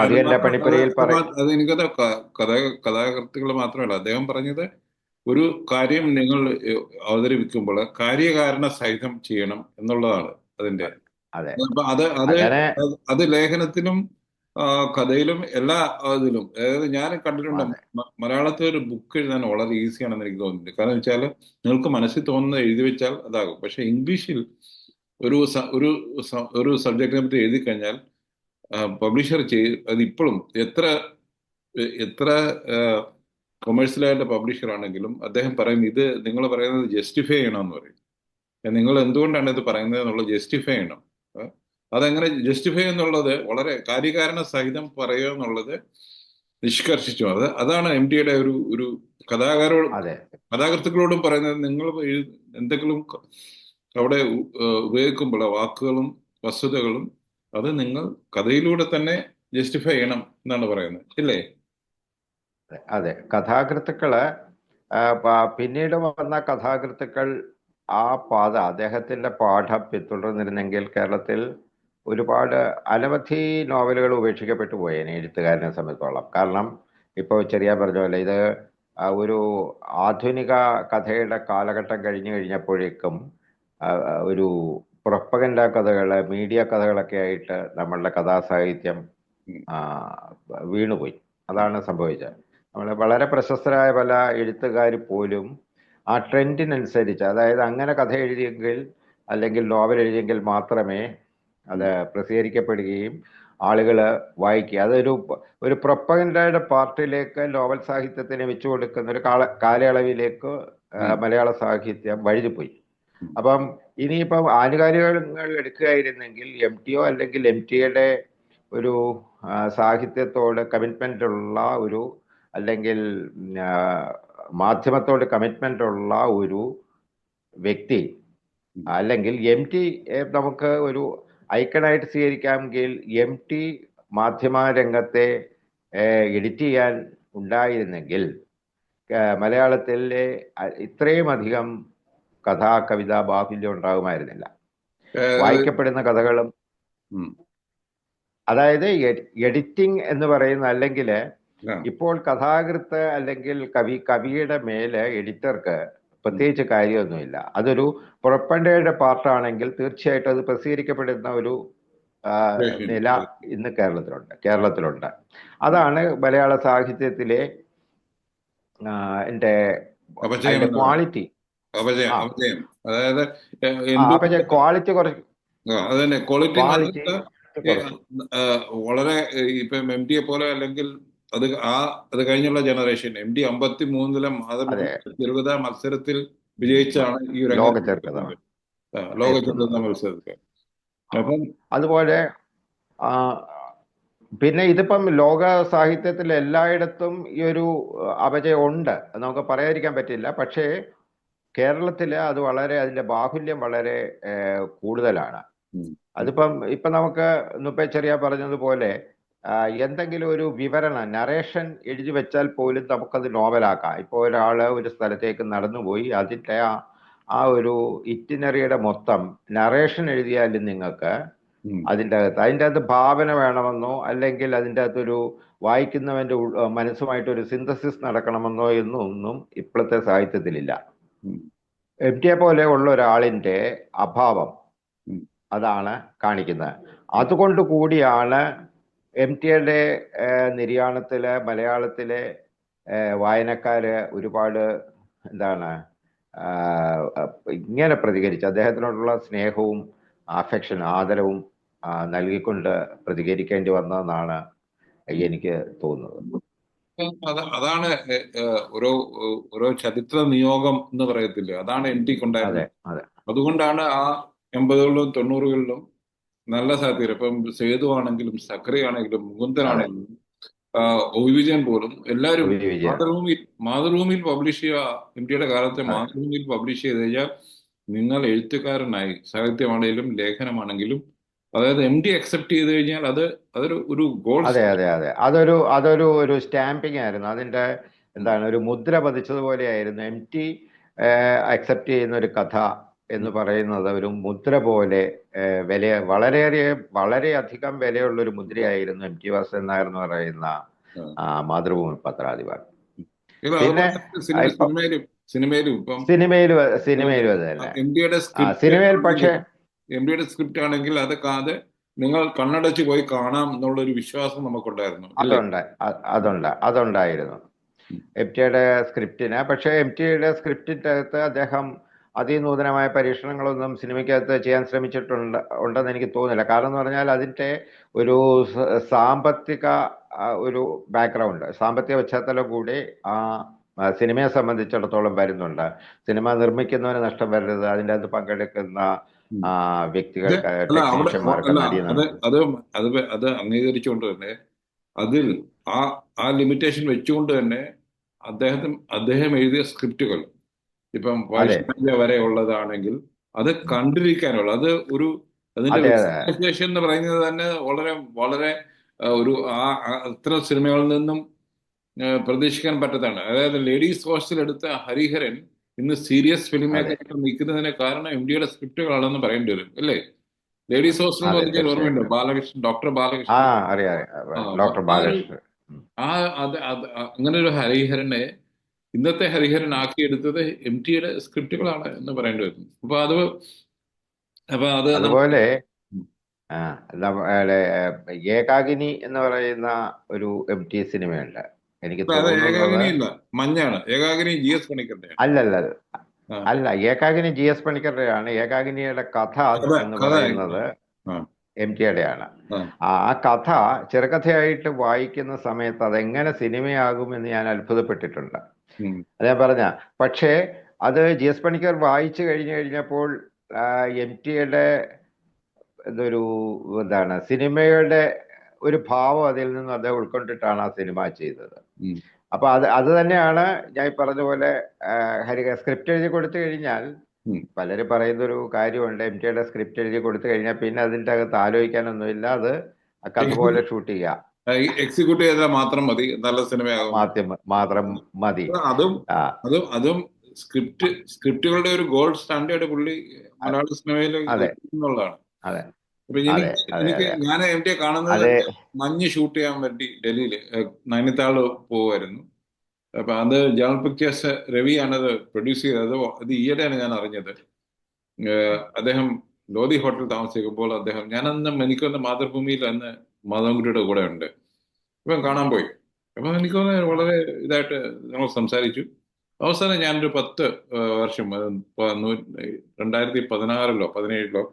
അത് തന്നെ പണിപ്പുരയിൽ അത് എനിക്കത് കഥ കഥാകൃത്തുക്കൾ മാത്രമല്ല, അദ്ദേഹം പറഞ്ഞത് ഒരു കാര്യം നിങ്ങൾ അവതരിപ്പിക്കുമ്പോൾ കാര്യകാരണ സഹിതം ചെയ്യണം എന്നുള്ളതാണ് അതിന്റെ. അതെ. അപ്പൊ അത് അത് അങ്ങനെ അത് ലേഖനത്തിലും കഥയിലും എല്ലാ ഇതിലും, അതായത് ഞാൻ കണ്ടിട്ടുണ്ട്. അതെ മലയാളത്തിൽ ഒരു ബുക്ക് എഴുതാൻ വളരെ ഈസിയാണെന്ന് എനിക്ക് തോന്നുന്നുണ്ട്. കാരണം വെച്ചാൽ നിങ്ങൾക്ക് മനസ്സിൽ തോന്നുന്നത് എഴുതി വെച്ചാൽ അതാകും. പക്ഷെ ഇംഗ്ലീഷിൽ ഒരു സബ്ജക്റ്റിനെ പറ്റി എഴുതി കഴിഞ്ഞാൽ പബ്ലിഷർ അത് ഇപ്പോഴും എത്ര എത്ര കൊമേഴ്സ്യലായിട്ട് പബ്ലിഷർ ആണെങ്കിലും അദ്ദേഹം പറയും ഇത് നിങ്ങൾ പറയുന്നത് ജസ്റ്റിഫൈ ചെയ്യണമെന്ന് പറയും. നിങ്ങൾ എന്തുകൊണ്ടാണ് ഇത് പറയുന്നത് എന്നുള്ളത് ജസ്റ്റിഫൈ ചെയ്യണം. ഏഹ് അതെങ്ങനെ ജസ്റ്റിഫൈ എന്നുള്ളത് വളരെ കാര്യകാരണ സഹിതം പറയുക എന്നുള്ളത് നിഷ്കർഷിച്ചു. അതാണ് എം ടിയുടെ ഒരു ഒരു കഥാകാരോട് അതെ കഥാകൃത്തുക്കളോടും പറയുന്നത്. നിങ്ങൾ എന്തെങ്കിലും അവിടെ ഉപയോഗിക്കുമ്പോൾ വാക്കുകളും വസ്തുതകളും അത് നിങ്ങൾ കഥയിലൂടെ തന്നെ ജസ്റ്റിഫൈ ചെയ്യണം എന്നാണ് പറയുന്നത്, ഇല്ലേ? അതെ. കഥാകൃത്തുക്കള് പിന്നീട് വന്ന കഥാകൃത്തുക്കൾ ആ പാത അദ്ദേഹത്തിന്റെ പാഠം പിന്തുടർന്നിരുന്നെങ്കിൽ കേരളത്തിൽ ഒരുപാട് അനവധി നോവലുകൾ ഉപേക്ഷിക്കപ്പെട്ടു പോയേനെ എഴുത്തുകാരനെ സംബന്ധിച്ചോളം. കാരണം ഇപ്പോൾ ചെറിയ പറഞ്ഞ പോലെ ഇത് ഒരു ആധുനിക കഥയുടെ കാലഘട്ടം കഴിഞ്ഞു കഴിഞ്ഞപ്പോഴേക്കും ഒരു പ്രൊപ്പഗൻഡ കഥകള്, മീഡിയ കഥകളൊക്കെ ആയിട്ട് നമ്മളുടെ കഥാസാഹിത്യം ആ, വീണുപോയി. അതാണ് സംഭവിച്ചത്. നമ്മൾ വളരെ പ്രശസ്തരായ പല എഴുത്തുകാർ പോലും ആ ട്രെൻഡിനനുസരിച്ച്, അതായത് അങ്ങനെ കഥ എഴുതിയെങ്കിൽ അല്ലെങ്കിൽ നോവൽ എഴുതിയെങ്കിൽ മാത്രമേ അത് പ്രസിദ്ധീകരിക്കപ്പെടുകയും ആളുകൾ വായിക്കുക, ഒരു പ്രൊപ്പഗൻഡയുടെ പാർട്ടിലേക്ക് നോവൽ സാഹിത്യത്തിനെ വെച്ചു കൊടുക്കുന്ന ഒരു കാലയളവിലേക്ക് മലയാള സാഹിത്യം വഴുതിപ്പോയി. അപ്പം ഇനിയിപ്പം ആനുകാലികങ്ങൾ എടുക്കുകയായിരുന്നെങ്കിൽ എം ടിയോ അല്ലെങ്കിൽ എം ടിയുടെ ഒരു സാഹിത്യത്തോട് കമ്മിറ്റ്മെന്റ് ഉള്ള ഒരു, അല്ലെങ്കിൽ മാധ്യമത്തോട് കമ്മിറ്റ്മെന്റ് ഉള്ള ഒരു വ്യക്തി, അല്ലെങ്കിൽ എം ടി നമുക്ക് ഒരു ഐക്കണായിട്ട് സ്വീകരിക്കാമെങ്കിൽ എം ടി മാധ്യമ രംഗത്തെ എഡിറ്റ് ചെയ്യാൻ ഉണ്ടായിരുന്നെങ്കിൽ മലയാളത്തിലെ ഇത്രയും അധികം കഥാ കവിത ബാഹുല്യം ഉണ്ടാകുമായിരുന്നില്ല. വായിക്കപ്പെടുന്ന കഥകളും, അതായത് എഡിറ്റിംഗ് എന്ന് പറയുന്ന, അല്ലെങ്കിൽ ഇപ്പോൾ കഥാകൃത്ത് അല്ലെങ്കിൽ കവിയുടെ മേലെ എഡിറ്റർക്ക് പ്രത്യേകിച്ച് കാര്യമൊന്നുമില്ല. അതൊരു പ്രൊപ്പഗൻഡയുടെ പാർട്ടാണെങ്കിൽ തീർച്ചയായിട്ടും അത് പ്രസിദ്ധീകരിക്കപ്പെടുന്ന ഒരു നില ഇന്ന് കേരളത്തിലുണ്ട്. അതാണ് മലയാള സാഹിത്യത്തിലെ അതിന്റെ ക്വാളിറ്റി. അതായത് ക്വാളിറ്റി കുറച്ച് അതന്നെ ക്വാളിറ്റി വളരെ ഇപ്പം എം ഡിയെ പോലെ, അല്ലെങ്കിൽ അത് കഴിഞ്ഞുള്ള ജനറേഷൻ എം ഡി 53-ലെ ചെറുകഥാ മത്സരത്തിൽ വിജയിച്ചാണ് ഈ ലോക ചെറുകഥ മത്സരത്തിൽ. അപ്പം അതുപോലെ പിന്നെ ഇതിപ്പം ലോക സാഹിത്യത്തിൽ എല്ലായിടത്തും ഈ ഒരു അപജയം ഉണ്ട്, നമുക്ക് പറയാതിരിക്കാൻ പറ്റില്ല. പക്ഷേ കേരളത്തില് അത് വളരെ, അതിന്റെ ബാഹുല്യം വളരെ കൂടുതലാണ്. ഇപ്പൊ നമുക്ക് നുപ്പേ ചെറിയ പറഞ്ഞതുപോലെ എന്തെങ്കിലും ഒരു വിവരണം, നറേഷൻ എഴുതി വെച്ചാൽ പോലും നമുക്കത് നോവലാക്കാം. ഇപ്പോൾ ഒരാള് ഒരു സ്ഥലത്തേക്ക് നടന്നുപോയി, അതിന്റെ ആ ഒരു ഇറ്റിനറിയുടെ മൊത്തം നറേഷൻ എഴുതിയാലും നിങ്ങൾക്ക് അതിൻ്റെ അകത്ത് ഭാവന വേണമെന്നോ, അല്ലെങ്കിൽ അതിൻ്റെ അകത്തൊരു വായിക്കുന്നവന്റെ മനസ്സുമായിട്ടൊരു സിന്തസിസ് നടക്കണമെന്നോ എന്നൊന്നും ഇപ്പോഴത്തെ സാഹിത്യത്തിലില്ല. എം ടിയെ പോലെ ഉള്ള ഒരാളിന്റെ അഭാവം അതാണ് കാണിക്കുന്നത്. അതുകൊണ്ട് കൂടിയാണ് എം ടിയുടെ നിര്യാണത്തില് മലയാളത്തിലെ വായനക്കാര് ഒരുപാട് ഇങ്ങനെ പ്രതികരിച്ചു. അദ്ദേഹത്തിനോടുള്ള സ്നേഹവും അഫെക്ഷനും ആദരവും നൽകിക്കൊണ്ട് പ്രതികരിക്കേണ്ടി വന്നതെന്നാണ് എനിക്ക് തോന്നുന്നത്. അതാണ് ഓരോ ചരിത്ര നിയോഗം എന്ന് പറയത്തില്ല, അതാണ് എം ടിക്ക് ഉണ്ടായിരുന്നത്. അതുകൊണ്ടാണ് ആ 80കളിലും 90കളിലും നല്ല സാധ്യത. ഇപ്പം സേതു ആണെങ്കിലും സക്രി ആണെങ്കിലും മുകുന്ദനാണെങ്കിലും ഒ വിജയൻ പോലും എല്ലാവരും മാതൃഭൂമിയിൽ പബ്ലിഷ് ചെയ്യുക. ഇന്ത്യയുടെ കാലത്തെ മാതൃഭൂമിയിൽ പബ്ലിഷ് ചെയ്ത് കഴിഞ്ഞാൽ നിങ്ങൾ എഴുത്തുകാരനായി. സാഹിത്യമാണെങ്കിലും ലേഖനമാണെങ്കിലും, അതായത് എം ഡി അക്സെപ്റ്റ് ചെയ്ത് കഴിഞ്ഞാൽ അതൊരു ഗോൾ. അതൊരു സ്റ്റാമ്പിങ് ആയിരുന്നു. അതിന്റെ ഒരു മുദ്ര പതിച്ചതുപോലെയായിരുന്നു. എം ടി അക്സെപ്റ്റ് ചെയ്യുന്ന ഒരു കഥ എന്ന് പറയുന്നത് ഒരു മുദ്ര പോലെ വളരെയധികം വിലയുള്ളൊരു മുദ്രയായിരുന്നു MT വാസുദേവൻ നായർ എന്ന് പറയുന്ന മാതൃഭൂമി പത്രാധിപർ. പിന്നെ ഇപ്പൊ സിനിമയിലും ഇപ്പം സിനിമയിലും അത് തന്നെ. MTയുടെ സിനിമയിൽ പക്ഷേ MTയുടെ സ്ക്രിപ്റ്റ് ആണെങ്കിൽ അത് നിങ്ങൾ കണ്ണടച്ച് പോയി കാണാം എന്നുള്ളൊരു വിശ്വാസം നമുക്കുണ്ടായിരുന്നു. അതുണ്ടായിരുന്നു MTയുടെ സ്ക്രിപ്റ്റിന്. പക്ഷേ MTയുടെ സ്ക്രിപ്റ്റിന്റെ അകത്ത് അദ്ദേഹം അതിനൂതനമായ പരീക്ഷണങ്ങളൊന്നും സിനിമയ്ക്കകത്ത് ചെയ്യാൻ ഉണ്ടെന്ന് എനിക്ക് തോന്നുന്നില്ല. കാരണം എന്ന് പറഞ്ഞാൽ അതിൻ്റെ ഒരു സാമ്പത്തിക ഒരു ബാക്ക്ഗ്രൗണ്ട്, സാമ്പത്തിക പശ്ചാത്തലം കൂടി ആ സിനിമയെ സംബന്ധിച്ചിടത്തോളം വരുന്നുണ്ട്. സിനിമ നിർമ്മിക്കുന്നവന് നഷ്ടം വരരുത്, അതിൻ്റെ അകത്ത് പങ്കെടുക്കുന്ന വ്യക്തികൾക്ക്, ടെക്നീഷ്യന്മാർക്ക്, അത് അംഗീകരിച്ചുകൊണ്ട് തന്നെ അതിൽ ആ ലിമിറ്റേഷൻ വെച്ചുകൊണ്ട് തന്നെ അദ്ദേഹം എഴുതിയ സ്ക്രിപ്റ്റുകൾ ഇപ്പം വൈഷ്ണവ്യ വരെ ഉള്ളതാണെങ്കിൽ അത് കണ്ടിരിക്കാനുള്ള അതിന്റെ വിശേഷം എന്ന് പറയുന്നത് തന്നെ വളരെ വളരെ ഒരു അത്തരം സിനിമകളിൽ നിന്നും പ്രതീക്ഷിക്കാൻ പറ്റത്താണ്. അതായത് ലേഡീസ് ഹോസ്റ്റൽ എടുത്ത ഹരിഹരൻ ഇന്ന് സീരിയസ് ഫിലിം മേക്കറായിട്ട് നിൽക്കുന്നതിന് കാരണം MTയുടെ സ്ക്രിപ്റ്റുകളാണെന്ന് പറയേണ്ടി വരും, അല്ലേ? ലേഡീസ് ഹോസ്റ്റൽ എന്ന് പറഞ്ഞാൽ ഓർമ്മയുണ്ടോ? ഡോക്ടർ ബാലകൃഷ്ണൻ. അങ്ങനെ ഒരു ഹരിഹരനെ ഇന്നത്തെ ഹരിഹരൻ ആക്കിയെടുത്തത് MTയുടെ സ്ക്രിപ്റ്റുകളാണ് എന്ന് പറയേണ്ടി വരുന്നു. അതുപോലെ ഏകാകിനി എന്ന് പറയുന്ന ഒരു MT സിനിമയുണ്ട്. എനിക്ക് തോന്നുന്നത് മഞ്ഞാണ്. ഏകാകിനി GS പണിക്കരുടെ അല്ല, ഏകാകിനി GS പണിക്കരുടെയാണ്. ഏകാകിനിയുടെ കഥ എന്ന് പറയുന്നത് MTയുടെയാണ്. ആ കഥ ചെറുകഥയായിട്ട് വായിക്കുന്ന സമയത്ത് അതെങ്ങനെ സിനിമയാകുമെന്ന് ഞാൻ അത്ഭുതപ്പെട്ടിട്ടുണ്ട്. അത് ഞാൻ പറഞ്ഞ. പക്ഷേ അത് GS പണിക്കർ വായിച്ചു കഴിഞ്ഞപ്പോൾ MTയുടെ സിനിമയുടെ ഒരു ഭാവം അതിൽ നിന്ന് അദ്ദേഹം ഉൾക്കൊണ്ടിട്ടാണ് ആ സിനിമ ചെയ്തത്. അപ്പൊ അത് തന്നെയാണ് ഞാൻ പറഞ്ഞ പോലെ സ്ക്രിപ്റ്റ് എഴുതി കൊടുത്തു കഴിഞ്ഞാൽ പലരും പറയുന്നൊരു കാര്യമുണ്ട്, MTയുടെ സ്ക്രിപ്റ്റ് എഴുതി കൊടുത്തു കഴിഞ്ഞാൽ പിന്നെ അതിൻ്റെ അകത്ത് ആലോചിക്കാനൊന്നുമില്ല, അത് കഥ പോലെ ഷൂട്ട് ചെയ്യാം, എക്സിക്യൂട്ട് ചെയ്താൽ മാത്രം മതി, നല്ല സിനിമയാകും മാത്രം മതി. അതും സ്ക്രിപ്റ്റുകളുടെ ഒരു ഗോൾഡ് സ്റ്റാൻഡേർഡ് പുള്ളി മലയാള സിനിമയിൽ എന്നുള്ളതാണ്. ഞാൻ MT കാണുന്നത് മഞ്ഞ് ഷൂട്ട് ചെയ്യാൻ വേണ്ടി ഡൽഹിയില് നൈനിത്താള് പോവായിരുന്നു. അപ്പൊ അത് ജേണൽ പിക്ചേഴ്സ് രവിയാണത് പ്രൊഡ്യൂസ് ചെയ്തത്. അത് ഈയിടെയാണ് ഞാൻ അറിഞ്ഞത്. അദ്ദേഹം ലോധി ഹോട്ടൽ താമസിക്കുമ്പോൾ എനിക്കൊന്ന് മാതൃഭൂമിയിൽ അന്ന് മാധവൻകുട്ടിയുടെ കൂടെ ഉണ്ട്. ഇപ്പം കാണാൻ പോയി. അപ്പൊ എനിക്കൊന്ന് വളരെ ഇതായിട്ട് ഞങ്ങൾ സംസാരിച്ചു. അവസാനം ഞാനൊരു 10 വർഷം 2016-ലോ 2017-ലോ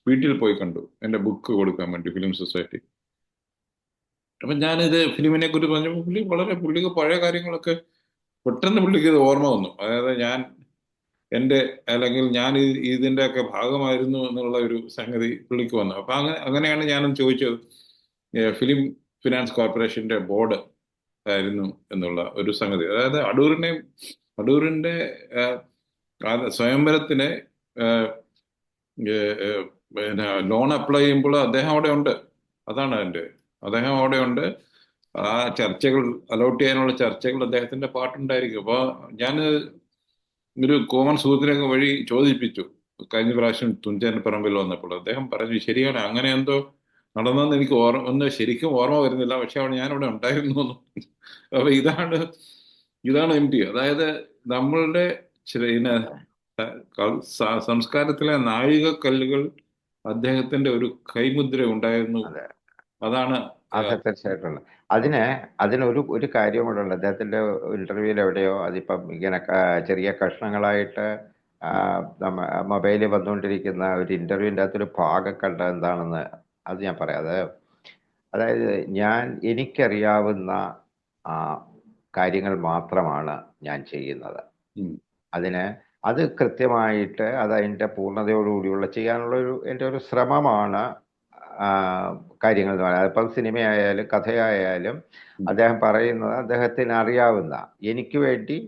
വീട്ടിൽ പോയി കണ്ടു, എൻ്റെ ബുക്ക് കൊടുക്കാൻ വേണ്ടി, ഫിലിം സൊസൈറ്റി. അപ്പം ഞാനിത് ഫിലിമിനെ കുറിച്ച് പറഞ്ഞപ്പോൾ പുള്ളിക്ക് പഴയ കാര്യങ്ങളൊക്കെ പെട്ടെന്ന് പുള്ളിക്ക് ഇത് ഓർമ്മ വന്നു. അതായത് ഞാൻ ഇതിൻ്റെ ഒക്കെ ഭാഗമായിരുന്നു എന്നുള്ള ഒരു സംഗതി പുള്ളിക്ക് വന്നു. അപ്പൊ അങ്ങനെയാണ് ഞാനും ചോദിച്ചത്, ഫിലിം ഫിനാൻസ് കോർപ്പറേഷന്റെ ബോർഡ് ആയിരുന്നു എന്നുള്ള ഒരു സംഗതി. അതായത് അടൂരിന്റെ സ്വയംവരത്തിന് ലോൺ അപ്ലൈ ചെയ്യുമ്പോൾ അദ്ദേഹം അവിടെ ഉണ്ട്. അദ്ദേഹം അവിടെ ഉണ്ട്. ആ ചർച്ചകൾ അലോട്ട് ചെയ്യാനുള്ള ചർച്ചകൾ അദ്ദേഹത്തിന്റെ പാട്ടുണ്ടായിരിക്കും. അപ്പൊ ഞാൻ ഒരു കോമൺ സുഹൃത്തിനൊക്കെ വഴി ചോദിപ്പിച്ചു കഴിഞ്ഞ പ്രാവശ്യം തുഞ്ചൻ പറമ്പിൽ വന്നപ്പോൾ. അദ്ദേഹം പറഞ്ഞു, ശരിയാണ്, അങ്ങനെ എന്തോ നടന്നെന്ന് എനിക്ക് ശരിക്കും ഓർമ്മ വരുന്നില്ല, പക്ഷെ ഞാനവിടെ ഉണ്ടായിരുന്നു. അപ്പൊ ഇതാണ് MT. അതായത് നമ്മളുടെ സംസ്കാരത്തിലെ നാഴികക്കല്ലുകൾ അദ്ദേഹത്തിന്റെ ഒരു കൈമുദ്ര ഉണ്ടായിരുന്നു. അതാണ് തീർച്ചയായിട്ടുള്ളത്. അതിനൊരു കാര്യം കൂടെ ഉണ്ട്. അദ്ദേഹത്തിന്റെ ഇന്റർവ്യൂവിൽ എവിടെയോ അതിപ്പം ഇങ്ങനെ ചെറിയ കഷ്ണങ്ങളായിട്ട് മൊബൈലിൽ വന്നുകൊണ്ടിരിക്കുന്ന ഒരു ഇന്റർവ്യൂവിൻ്റെ അകത്തൊരു ഭാഗം കണ്ട എന്താണെന്ന് അത് ഞാൻ പറയാം. അതായത് എനിക്കറിയാവുന്ന കാര്യങ്ങൾ മാത്രമാണ് ഞാൻ ചെയ്യുന്നത്. അത് കൃത്യമായിട്ട് അതിൻ്റെ പൂർണ്ണതയോടുകൂടിയുള്ള ചെയ്യാനുള്ള എൻ്റെ ഒരു ശ്രമമാണ് കാര്യങ്ങൾ എന്ന് പറയുന്നത്. അതിപ്പം സിനിമയായാലും കഥയായാലും അദ്ദേഹം പറയുന്നത് അദ്ദേഹത്തിന് അറിയാവുന്ന, എനിക്ക് വേണ്ടി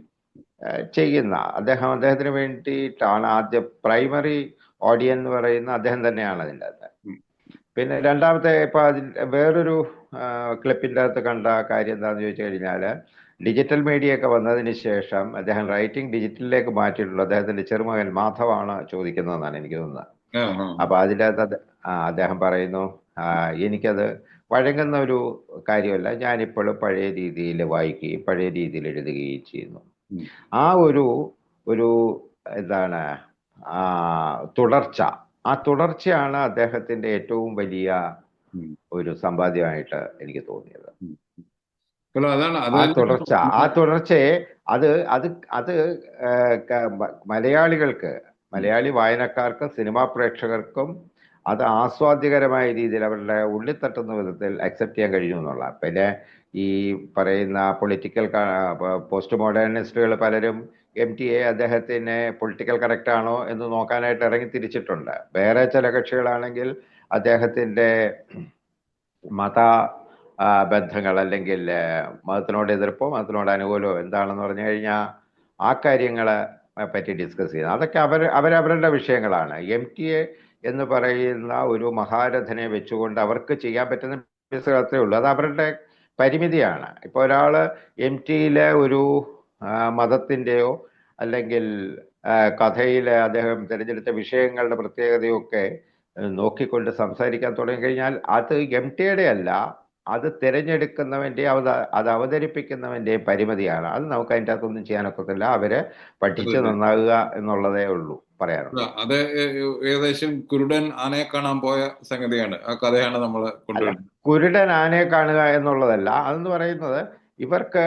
ചെയ്യുന്ന, അദ്ദേഹത്തിന് വേണ്ടിയിട്ടാണ്. ആദ്യം പ്രൈമറി ഓഡിയൻ എന്ന് പറയുന്ന അദ്ദേഹം തന്നെയാണ് അതിൻ്റെ അകത്ത്. പിന്നെ രണ്ടാമത്തെ ഇപ്പം വേറൊരു ക്ലിപ്പിൻ്റെ അകത്ത് കണ്ട കാര്യം എന്താണെന്ന് ചോദിച്ചു കഴിഞ്ഞാൽ, ഡിജിറ്റൽ മീഡിയ ഒക്കെ വന്നതിന് ശേഷം അദ്ദേഹം റൈറ്റിംഗ് ഡിജിറ്റലിലേക്ക് മാറ്റിയിട്ടുള്ളൂ. അദ്ദേഹത്തിന്റെ ചെറുമകൻ മാധവാണ് ചോദിക്കുന്നതെന്നാണ് എനിക്ക് തോന്നുന്നത്. അപ്പൊ അതിനകത്ത് അദ്ദേഹം പറയുന്നു, എനിക്കത് വഴങ്ങുന്ന ഒരു കാര്യമല്ല, ഞാനിപ്പോഴും പഴയ രീതിയിൽ വായിക്കുകയും പഴയ രീതിയിൽ എഴുതുകയും ചെയ്യുന്നു. ആ ഒരു എന്താണ് തുടർച്ച, ആ തുടർച്ചയാണ് അദ്ദേഹത്തിന്റെ ഏറ്റവും വലിയ ഒരു സമ്പാദ്യമായിട്ട് എനിക്ക് തോന്നിയത്. ആ തുടർച്ചയെ അത് അത് അത് മലയാളികൾക്ക്, മലയാളി വായനക്കാർക്കും സിനിമാ പ്രേക്ഷകർക്കും അത് ആസ്വാദ്യകരമായ രീതിയിൽ അവരുടെ ഉള്ളിൽ തട്ടുന്ന വിധത്തിൽ അക്സെപ്റ്റ് ചെയ്യാൻ കഴിഞ്ഞു എന്നുള്ള. പിന്നെ ഈ പറയുന്ന പൊളിറ്റിക്കൽ പോസ്റ്റ് മോഡേണിസ്റ്റുകൾ പലരും MTA അദ്ദേഹത്തിന് പൊളിറ്റിക്കൽ കറക്റ്റ് ആണോ എന്ന് നോക്കാനായിട്ട് ഇറങ്ങി തിരിച്ചിട്ടുണ്ട്. വേറെ ചില കക്ഷികളാണെങ്കിൽ അദ്ദേഹത്തിന്റെ മത ബന്ധങ്ങൾ അല്ലെങ്കിൽ മതത്തിനോട് എതിർപ്പോ മതത്തിനോട് അനുകൂലമോ എന്താണെന്ന് പറഞ്ഞു കഴിഞ്ഞാൽ ആ കാര്യങ്ങളെ പറ്റി ഡിസ്കസ് ചെയ്യുന്നത്. അതൊക്കെ അവരവരുടെ വിഷയങ്ങളാണ്. MTA എന്ന് പറയുന്ന ഒരു മഹാരഥനെ വെച്ചുകൊണ്ട് അവർക്ക് ചെയ്യാൻ പറ്റുന്ന ബിസിനസ്സേ ഉള്ളൂ. അത് അവരുടെ പരിമിതിയാണ്. ഇപ്പോൾ ഒരാൾ MTയിലെ ഒരു മതത്തിൻ്റെയോ അല്ലെങ്കിൽ കഥയിൽ അദ്ദേഹം തിരഞ്ഞെടുത്ത വിഷയങ്ങളുടെ പ്രത്യേകതയൊക്കെ നോക്കിക്കൊണ്ട് സംസാരിക്കാൻ തുടങ്ങിക്കഴിഞ്ഞാൽ അത് MTയുടെ അല്ല, അത് തിരഞ്ഞെടുക്കുന്നവന്റെ അത് അവതരിപ്പിക്കുന്നവന്റെ പരിമിതിയാണ്. അത് നമുക്ക് അതിൻ്റെ അകത്തൊന്നും ചെയ്യാനൊക്കത്തില്ല. അവരെ പഠിച്ച് നന്നാകുക എന്നുള്ളതേ ഉള്ളൂ പറയാനുള്ളത്. അത് ഏകദേശം കുരുടൻ ആനയെ കാണാൻ പോയ സംഗതിയാണ്. ആ കഥയാണ് നമ്മൾ കൊണ്ടുവരുന്നത്. കുരുടൻ ആനയെ കാണുക എന്നുള്ളതല്ല. അതെന്ന് പറയുന്നത് ഇവർക്ക്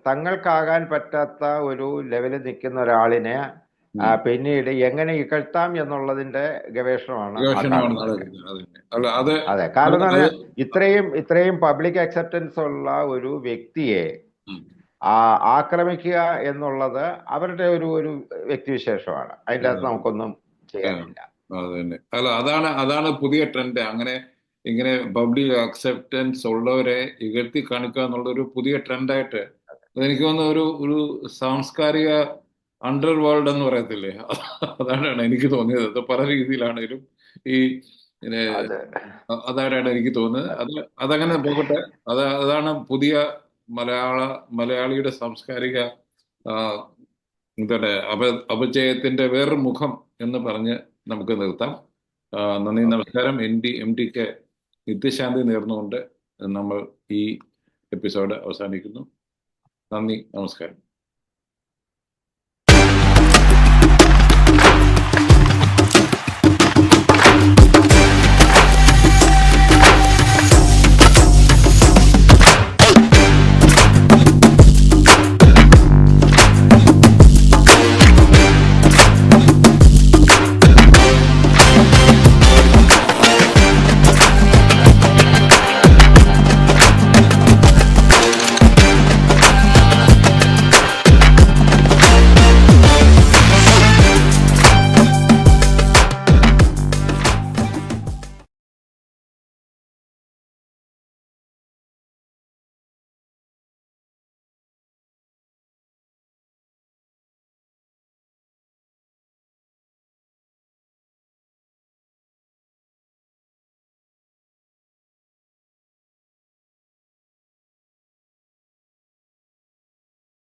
തങ്ങൾക്കാകാൻ പറ്റാത്ത ഒരു ലെവലിൽ നിൽക്കുന്ന ഒരാളിനെ പിന്നീട് എങ്ങനെ ഇകഴ്ത്താം എന്നുള്ളതിന്റെ ഗവേഷണമാണ്. അതെ, കാരണം ഇത്രയും പബ്ലിക് അക്സെപ്റ്റൻസ് ഉള്ള ഒരു വ്യക്തിയെ ആക്രമിക്കുക എന്നുള്ളത് അവരുടെ ഒരു വ്യക്തിവിശേഷമാണ്. അതിൻ്റെ അകത്ത് നമുക്കൊന്നും ചെയ്യാനില്ല. അതാണ് പുതിയ ട്രെൻഡ്. അങ്ങനെ ഇങ്ങനെ പബ്ലിക് അക്സെപ്റ്റൻസ് ഉള്ളവരെ ഇകഴ്ത്തി കാണിക്കുക എന്നുള്ള ഒരു പുതിയ ട്രെൻഡായിട്ട് എനിക്ക് തോന്നുന്ന ഒരു സാംസ്കാരിക അണ്ടർ വേൾഡ് എന്ന് പറയത്തില്ലേ, അതാണ് എനിക്ക് തോന്നിയത്. അത് പല രീതിയിലാണേലും അതാണ് എനിക്ക് തോന്നുന്നത്. അതങ്ങനെ പോകട്ടെ. അതാണ് പുതിയ മലയാളിയുടെ സാംസ്കാരിക അപജയത്തിന്റെ വേറൊരു മുഖം എന്ന് പറഞ്ഞ് നമുക്ക് നിർത്താം. നന്ദി, നമസ്കാരം. MTക്ക് നിത്യശാന്തി നേർന്നുകൊണ്ട് നമ്മൾ ഈ എപ്പിസോഡ് അവസാനിക്കുന്നു. നന്ദി, നമസ്കാരം.